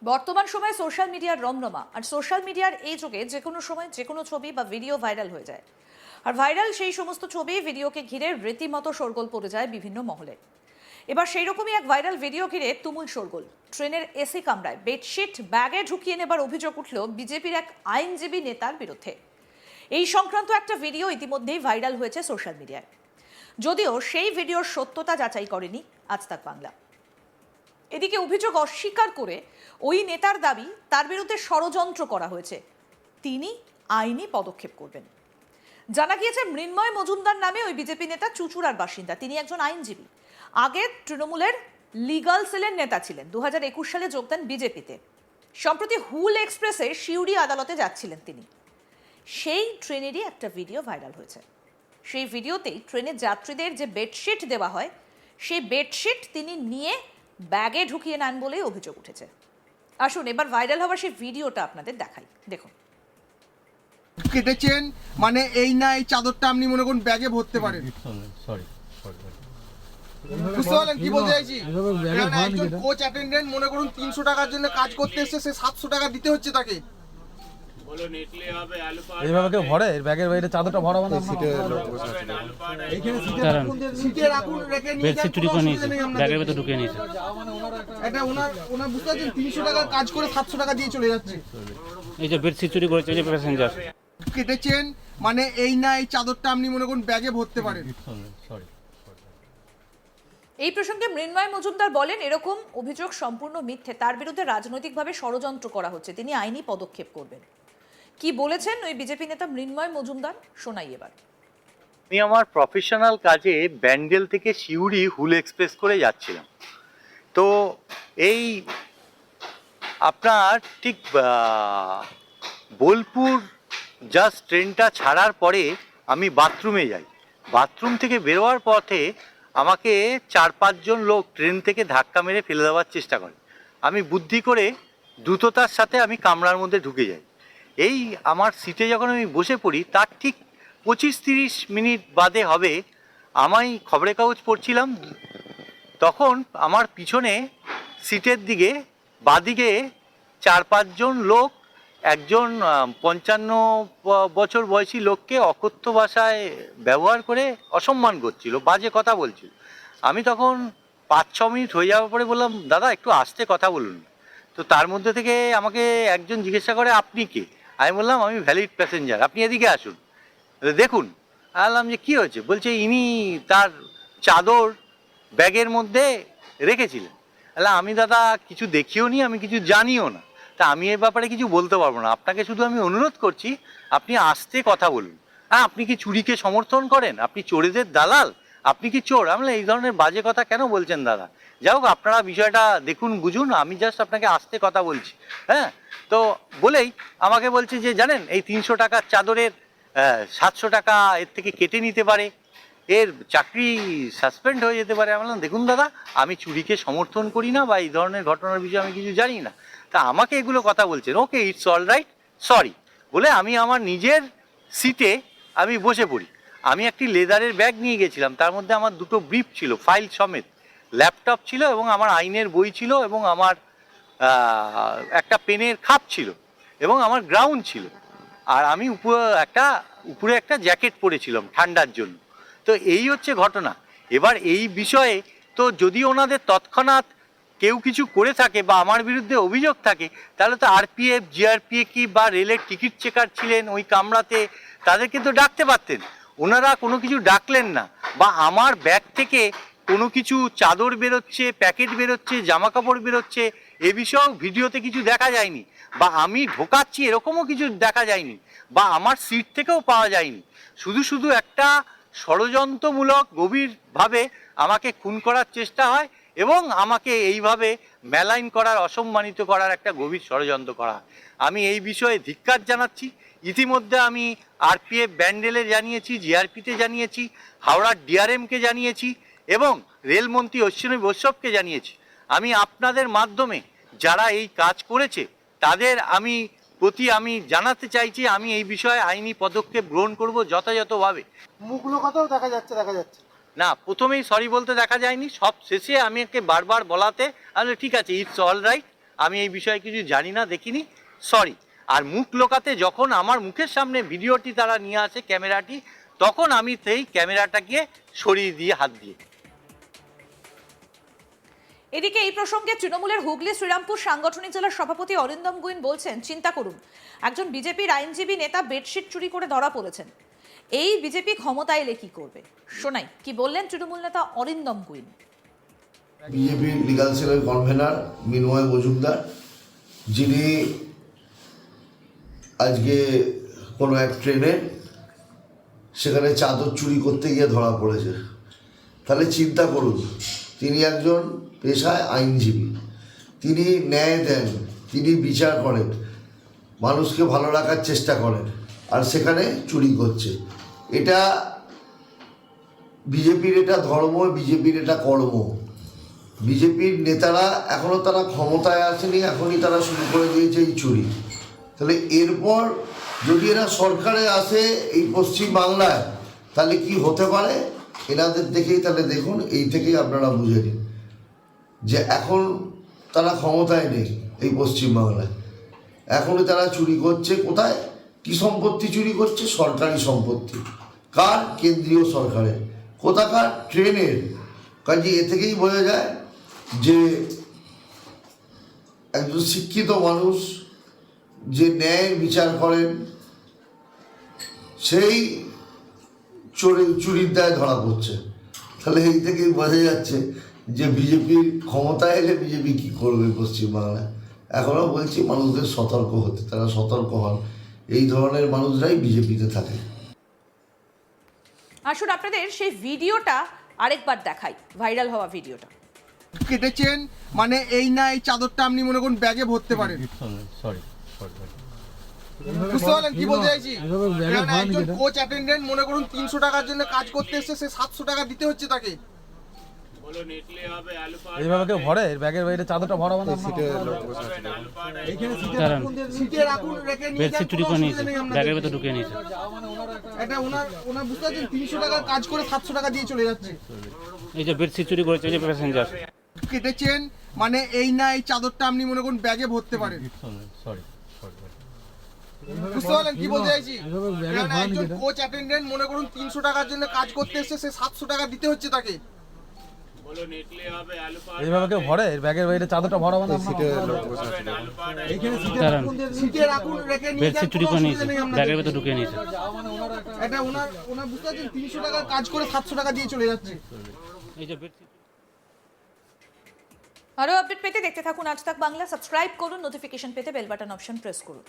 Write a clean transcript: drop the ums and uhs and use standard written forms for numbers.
বর্তমান সময়ে সোশ্যাল মিডিয়ার রমরমা, আর সোশ্যাল মিডিয়ার এই যুগে যে কোনো সময় যে কোনো ছবি বা ভিডিও ভাইরাল হয়ে যায়। আর ভাইরাল সেই সমস্ত ছবি ভিডিওকে ঘিরে রীতিমতো শোরগোল পড়ে যায় বিভিন্ন মহলে। এবার সেই রকমই এক ভাইরাল ভিডিও ঘিরে তুমুল শোরগোল। ট্রেনের এসি কামরায় বেডশিট ব্যাগে ঢুকিয়ে নেবার অভিযোগ উঠল বিজেপির এক আইনজীবী নেতার বিরুদ্ধে। এই সংক্রান্ত একটা ভিডিও ইতিমধ্যেই ভাইরাল হয়েছে সোশ্যাল মিডিয়ায়, যদিও সেই ভিডিওর সত্যতা যাচাই করেনি আজ তাক বাংলা। এদিকে অভিযোগ অস্বীকার করে ওই নেতার দাবি তার বিরুদ্ধে ষড়যন্ত্র করা হয়েছে, তিনি আইনি পদক্ষেপ করবেন। জানা গিয়েছে মৃন্ময় মজুমদার নামে ওই বিজেপি নেতা চুঁচুড়ার বাসিন্দা। তিনি একজন আইনজীবী, আগে তৃণমূলের লিগাল সেলের নেতা ছিলেন। 2021 সালে যোগ দেন বিজেপিতে। সম্প্রতি হুল এক্সপ্রেসে সিউড়ি আদালতে যাচ্ছিলেন তিনি। সেই ট্রেনেরই একটা ভিডিও ভাইরাল হয়েছে। সেই ভিডিওতেই ট্রেনের যাত্রীদের যে বেডশিট দেওয়া হয়, সেই বেডশিট তিনি নিয়ে ব্যাগে ঢুকিয়ে নেন বলেই অভিযোগ উঠেছে। আসুন এবার ভাইরাল হওয়া সেই ভিডিওটা আপনাদের দেখাই, দেখুন। কেটেছেন মানে এই না, এই চাদরটা আপনি মনে করুন ব্যাগে ভরতে পারেন। সরি বুঝতে পারলেন কি বলতে চাইছি? একজন কোচ অ্যাটেন্ডেন্ট মনে করুন 300 টাকার জন্য কাজ করতে এসেছে, সে 700 টাকা দিতে হচ্ছে তাকে। এইভাবে কেউ ভরে ব্যাগের বাইরে চাদরটা ভরাবো না। সিটে রাখুন, রেখে নিয়ে যান, কোনো অসুবিধা নেই আপনাদের। ব্যাগের ভিতর ঢুকিয়ে নিয়েছে। এটা ওনার বুঝতে পারছেন, 300 টাকার কাজ করে 700 টাকা দিয়ে চলে যাচ্ছে। এই যে বেডশিট চুরি করেছে, এই যে প্যাসেঞ্জার। কেটেছেন মানে এই না, এই চাদরটা আপনি মনে করুন ব্যাগে ভরতে পারেন। সরি এই প্রসঙ্গে মৃন্ময় মজুমদার বলেন, এরকম অভিযোগ সম্পূর্ণ মিথ্যে, তার বিরুদ্ধে রাজনৈতিকভাবে ষড়যন্ত্র করা হচ্ছে, তিনি আইনি পদক্ষেপ করবেন। কি বলেছেন ওই বিজেপি নেতা মৃন্ময় মজুমদার, শোনাই এবার। আমি আমার প্রফেশনাল কাজে ব্যান্ডেল থেকে সিউড়ি হুল এক্সপ্রেস করে যাচ্ছিলাম। তো এই আপনার ঠিক বোলপুর জাস্ট ট্রেনটা ছাড়ার পরে আমি বাথরুমে যাই। বাথরুম থেকে বেরোয়ার পথে আমাকে 4-5 জন লোক ট্রেন থেকে ধাক্কা মেরে ফেলে দেওয়ার চেষ্টা করে। আমি বুদ্ধি করে দ্রুততার সাথে আমি কামরার মধ্যে ঢুকে যাই। এই আমার সিটে যখন আমি বসে পড়ি, তার ঠিক 25-30 মিনিট বাদে হবে, আমি খবরের কাগজ পড়ছিলাম, তখন আমার পিছনে সিটের দিকে বাদিকে 4-5 জন লোক একজন 55 বছর বয়সী লোককে অকথ্য ভাষায় ব্যবহার করে অসম্মান করছিল, বাজে কথা বলছিল। আমি তখন 5-6 মিনিট হয়ে যাওয়ার পরে বললাম, দাদা একটু আস্তে কথা বলুন। তো তার মধ্যে থেকে আমাকে একজন জিজ্ঞাসা করে, আপনি কে? আমি বললাম, আমি ভ্যালিড প্যাসেঞ্জার, আপনি এদিকে আসুন, দেখুন। বললাম যে কী হয়েছে? বলছে ইনি তার চাদর ব্যাগের মধ্যে রেখেছিলেন। আমি দাদা কিছু দেখিও নি, আমি কিছু জানিও না, তা আমি এ ব্যাপারে কিছু বলতে পারবো না। আপনাকে শুধু আমি অনুরোধ করছি, আপনি আস্তে কথা বলুন। হ্যাঁ, আপনি কি চুরিকে সমর্থন করেন? আপনি চোরেদের দালাল? আপনি কি চোর? আমি এই ধরনের বাজে কথা কেন বলছেন দাদা? যাই হোক, আপনারা বিষয়টা দেখুন, বুঝুন, আমি জাস্ট আপনাকে আস্তে কথা বলছি। হ্যাঁ, তো বলেই আমাকে বলছে যে জানেন, এই 300 টাকার চাদরের 700 টাকা এর থেকে কেটে নিতে পারে, এর চাকরি সাসপেন্ড হয়ে যেতে পারে। আমি বললাম, দেখুন দাদা, আমি চুরিকে সমর্থন করি না বা এই ধরনের ঘটনার বিষয়ে আমি কিছু জানি না, তা আমাকে এগুলো কথা বলছেন। ওকে, ইটস অল রাইট, সরি বলে আমি আমার নিজের সিটে আমি বসে পড়ি। আমি একটি লেদারের ব্যাগ নিয়ে গেছিলাম, তার মধ্যে আমার 2টো ব্রিফ ছিল, ফাইল সমেত, ল্যাপটপ ছিল এবং আমার আইনের বই ছিল এবং আমার একটা পেনের খাপ ছিল এবং আমার গ্রাউন্ড ছিল। আর আমি উপরে একটা জ্যাকেট পরেছিলাম ঠান্ডার জন্য। তো এই হচ্ছে ঘটনা। এবার এই বিষয়ে তো যদি ওনাদের তৎক্ষণাৎ কেউ কিছু করে থাকে বা আমার বিরুদ্ধে অভিযোগ থাকে, তাহলে তো আরপিএফ, জিআরপিএফ কি বা রেলের টিকিট চেকার ছিলেন ওই কামরাতে, তাদেরকে তো ডাকতে পারতেন। ওনারা কোনো কিছু ডাকলেন না, বা আমার ব্যাগ থেকে কোনো কিছু চাদর বেরোচ্ছে, প্যাকেট বেরোচ্ছে, জামা কাপড় বেরোচ্ছে, এ বিষয়েও ভিডিওতে কিছু দেখা যায়নি, বা আমি ঢোকাচ্ছি এরকমও কিছু দেখা যায়নি, বা আমার সিট থেকেও পাওয়া যায়নি। শুধু একটা ষড়যন্ত্রমূলক গভীরভাবে আমাকে খুন করার চেষ্টা হয় এবং আমাকে এইভাবে মেলাইন করার, অসম্মানিত করার একটা গভীর ষড়যন্ত্র করা হয়। আমি এই বিষয়ে ধিক্কার জানাচ্ছি। ইতিমধ্যে আমি আরপিএফ ব্যান্ডেলে জানিয়েছি, জিআরপিতে জানিয়েছি, হাওড়ার ডিআরএমকে জানিয়েছি এবং রেলমন্ত্রী অশ্বিনী বৈষ্ণবকে জানিয়েছি। আমি আপনাদের মাধ্যমে যারা এই কাজ করেছে তাদের আমি জানাতে চাইছি, আমি এই বিষয়ে আইনি পদক্ষেপ গ্রহণ করব যথাযথভাবে। মুখগুলো কথাও দেখা যাচ্ছে না, প্রথমেই সরি বলতে দেখা যায়নি, সব শেষে আমি একে বারবার বলাতে আমি ঠিক আছে, ইটস অল রাইট, আমি এই বিষয়ে কিছু জানি না, দেখিনি, সরি। আর মুখ লোকাতে যখন আমার মুখের সামনে ভিডিওটি তারা নিয়ে আসে ক্যামেরাটি, তখন আমি সেই ক্যামেরাটাকে সরিয়ে দিয়ে হাত দিয়ে। এদিকে এই প্রসঙ্গে তৃণমূলের হুগলি শ্রীরামপুর সাংগঠনিক জেলার সভাপতি অরিন্দম গুইন বলছেন, চিন্তা করুন, একজন বিজেপির আইনজীবী নেতা বেডশিট চুরি করে ধরা পড়েছেন। এই বিজেপি ক্ষমতা এলে কি করবে? শোনাই কি বললেন তৃণমূল নেতা অরিন্দম গুইন। বিজেপির লিগাল সেলের কনভেনার মিনময় মজুমদার, যিনি আজকে কোনো এক ট্রেনে সেখানে চাদর চুরি করতে গিয়ে ধরা পড়েছে। তাহলে চিন্তা করুন, তিনি একজন পেশায় আইনজীবী, তিনি ন্যায় দেন, তিনি বিচার করেন, মানুষকে ভালো রাখার চেষ্টা করেন, আর সেখানে চুরি করছে। এটা বিজেপির এটা ধর্ম, বিজেপির এটা কর্ম। বিজেপির নেতারা এখনও তারা ক্ষমতায় আসেনি, এখনই তারা শুরু করে দিয়েছে এই চুরি। তাহলে এরপর যদি এরা সরকারে আসে এই পশ্চিম বাংলায়, তাহলে কি হতে পারে এনাদের দেখেই তাহলে দেখুন, এই থেকেই আপনারা বুঝে নিন যে এখন তারা ক্ষমতায় নেই এই পশ্চিম বাংলায়। এখনও তারা চুরি করছে। কোথায় কি সম্পত্তি চুরি করছে? সরকারি সম্পত্তি। কার? কেন্দ্রীয় সরকারের। কোথাকার? ট্রেনের। কাজে এ থেকেই বোঝা যায় যে একজন শিক্ষিত মানুষ যে ন্যায়ের বিচার করেন, সেই চুরির দায়ে ধরা পড়ছে। তাহলে এই থেকেই বোঝা যাচ্ছে যে বিজেপির ক্ষমতায় এলে বিজেপি কী করবে পশ্চিমবাংলায়। এখনও বলছি মানুষদের সতর্ক হতে, তারা সতর্ক হন। এই ধরনের মানুষরাই বিজেপিতে থাকে। আসুন আপনাদের সেই ভিডিওটা আরেকবার দেখাই, ভাইরাল হওয়া ভিডিওটা। কেটেছেন মানে এই না এই চাদরটা আপনি মনে করুন ব্যাগে ভরতে পারেন। সরি সরি বুঝতে পারলেন কি বলতে চাইছি? এভাবে ব্যাগে কেননা ভরান একজন যেটা। কোচ অ্যাটেন্ডেন্ট মনে করুন 300 টাকার জন্য কাজ করতে এসেছে, সে 700 টাকা দিতে হচ্ছে তাকে। এইভাবে কেউ ভরে এর ব্যাগের বাইরে চাদরটা ভরাবো না আমরা? এইখানে দাঁড়ান, সিটে রাখুন, রেখে নিয়ে বেডশিট যান, চুরি কোনো করে অসুবিধা নিয়েছে, নেই আপনাদের। ব্যাগের ভেতর ঢুকিয়ে নিয়েছে। এটা ওনার বুঝতে পারছেন 300 টাকার কাজ করে 700 টাকা দিয়ে চলে যাচ্ছে। এই যে বেডশিট চুরি করেছে এই যে প্যাসেঞ্জার। কেটেছেন মানে এই না এই চাদরটা আপনি মনে করুন ব্যাগে ভরতে পারেন। সরি সরি বুঝতে পারলেন কি বলতে চাইছি? এভাবে ব্যাগে কেননা ভরান একজন যেটা। কোচ অ্যাটেন্ডেন্ট মনে করুন 300 টাকার জন্য কাজ করতে এসেছে, সে 700 টাকা দিতে হচ্ছে তাকে। এইভাবে কেউ ভরে এর ব্যাগের বাইরে চাদরটা ভরাবো না আমরা? এইখানে দাঁড়ান, সিটে রাখুন, রেখে নিয়ে যান, বেডশিট চুরি কোনো করে অসুবিধা নিয়েছে, নেই আপনাদের। ব্যাগের ভেতর ঢুকিয়ে নিয়েছে। এটা ওনার বুঝতে পারছেন 300 টাকার কাজ করে 700 টাকা দিয়ে চলে যাচ্ছে। এই যে বেডশিট আরো আপডেট পেতে দেখতে থাকুন আজ তাক বাংলা, সাবস্ক্রাইব করুন, নোটিফিকেশন পেতে বেল বাটন অপশন প্রেস করুন।